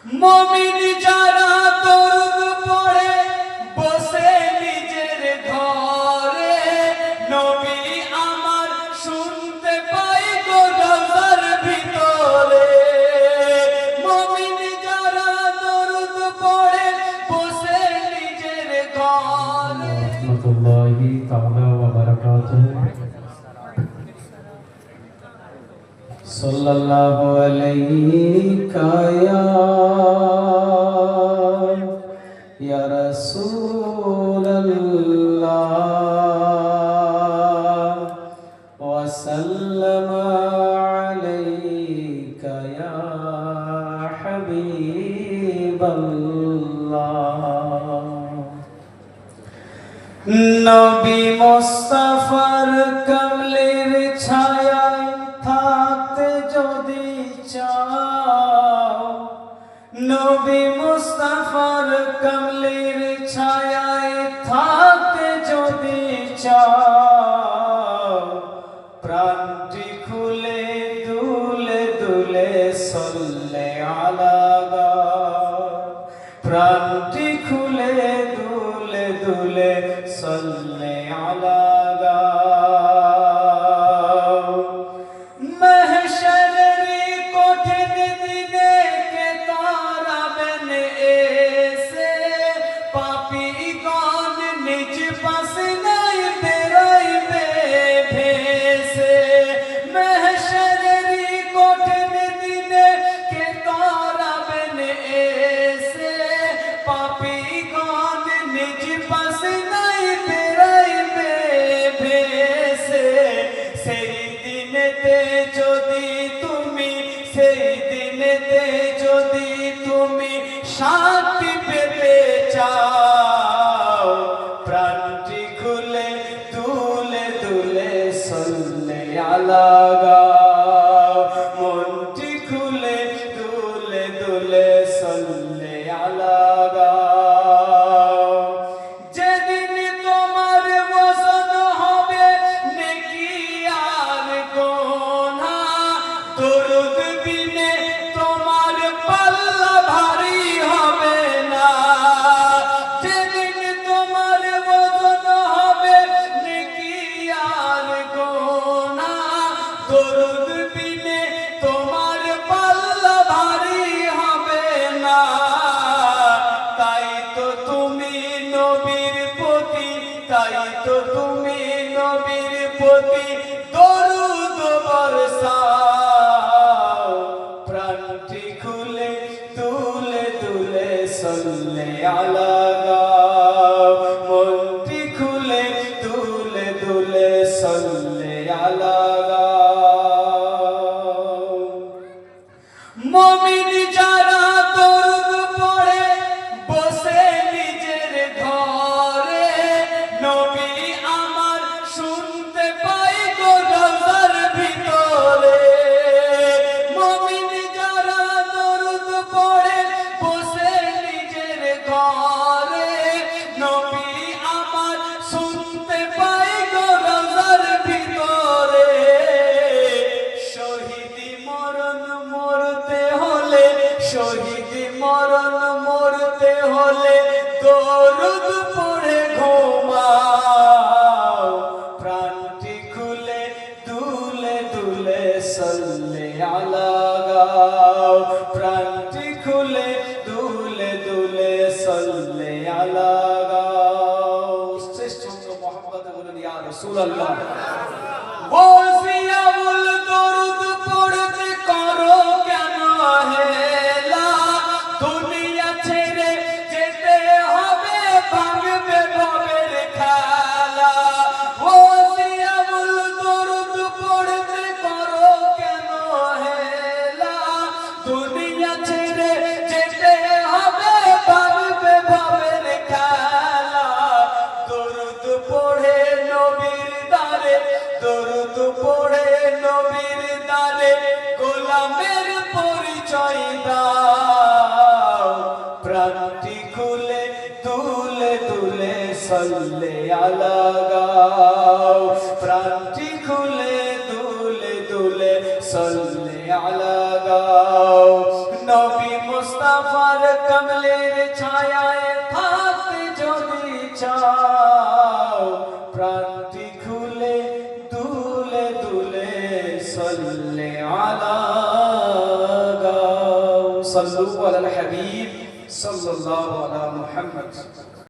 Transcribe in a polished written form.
মুমিন যারা দরুদ পড়ে বসে নিজের ঘরে, নবী আমার শুনতে পাই গো রওজার ভিতরে। মুমিন যারা দরুদ পড়ে বসে নিজের ঘরে। রাহমাতুল্লাহি তাআলা ওয়া বারাকাতুহু। সাল্লাল্লাহু আলাইকা ইয়া রাসূলাল্লাহ ওয়া সাল্লামা আলাইকা ইয়া হাবিবাল্লাহ। নবী মুস্তাফার কমলের ছায়ায় থাকতে যদি চাও, নবী মুস্তাফার কমলের ছায়ায় থাকতে যদি চাও, প্রাণটি খুলে দুলে দুলে সল্লে আলা গা, প্রাণটি খুলে দুলে দুলে সল্লে আলা গা। महशर कठिन दिने के ताराबेन एसे, पापी गण निज पास नहीं बेराइबे भेसे। महशर कठिन दिने के ताराबेन एसे, पापी गण निज पास नहीं बेराइबे भेसे। সেই দিনেতে যদি তুমি, সেই দিনেতে যদি তুমি শান্তি পেতে চাও, প্রাণটি খুলে দুলে দুলে সল্লে আলা গা, মনটি খুলে দুলে দুলে সল্লে আলা গা। যেদিন তোমার ওজন হবে নেকি আর গোনা, দরুদ বিনে তোমার পাল্লা ভারী হবে না। যেদিন তোমার ওজন হবে নেকি আর গোনা, দরুদ বিনে তোমার পাল্লা ভারী হবে না। তাই তো তুমি নবীর প্রতি, তাই তো তুমি নবীর প্রতি দরুদ বর্ষাও, প্রাণটি খুলে দুলে দুলে সল্লে আলা গা, মনটি খুলে দুলে দুলে সল্লে আলা গা। মুমিন যারা দরুদ পড়ে বসে নিজের ঘরে, নবী আমার শুনতে পাই গো রওজার ভিতরে। মুমিন যারা দরুদ পড়ে বসে নিজের ঘরে, নবী আমার শুনতে পাই গো রওজার ভিতরে। শহীদি মরণ মরতে হলে, শহীদি মরণ মরতে হলে দরুদ পড়ে ঘুমাও, প্রাণটি খুলে দুলে দুলে সল্লে আলা গা, প্রাণটি খুলে দুলে দুলে সল্লে আলা গা। শ্রেষ্ঠ মোহাম্মদ বলেন ইয়া রাসূলুল্লাহ। বসিয়াউল দরুদ পড়তে করো কেন হেলা, দুনিয়া ছেড়ে যেতে হবে ভাঙবে ভবের খেলা। বসিয়াউল দরুদ পড়তে করো কেন হেলা, দুনিয়া ছেড়ে যেতে হবে ভাঙবে ভবের খেলা। দরুদ পড়ে নবীর দ্বারে, দরুদ পড়ে নবীর দ্বারে গোলামের পরিচয় দাও, প্রাণটি খুলে দুলে দুলে সল্লে আলা গা, প্রাণটি খুলে দুলে দুলে সল্লে আলা গা। নবী মুস্তাফা মুস্তাফার কমলের ছায়ায় থাকতে যদি চাও প্রান্তি খুলে দুলে দুলে সাল্লে আলা গাও সাল্লু আলাল হাবিব সাল্লাল্লাহু আলা মুহাম্মদ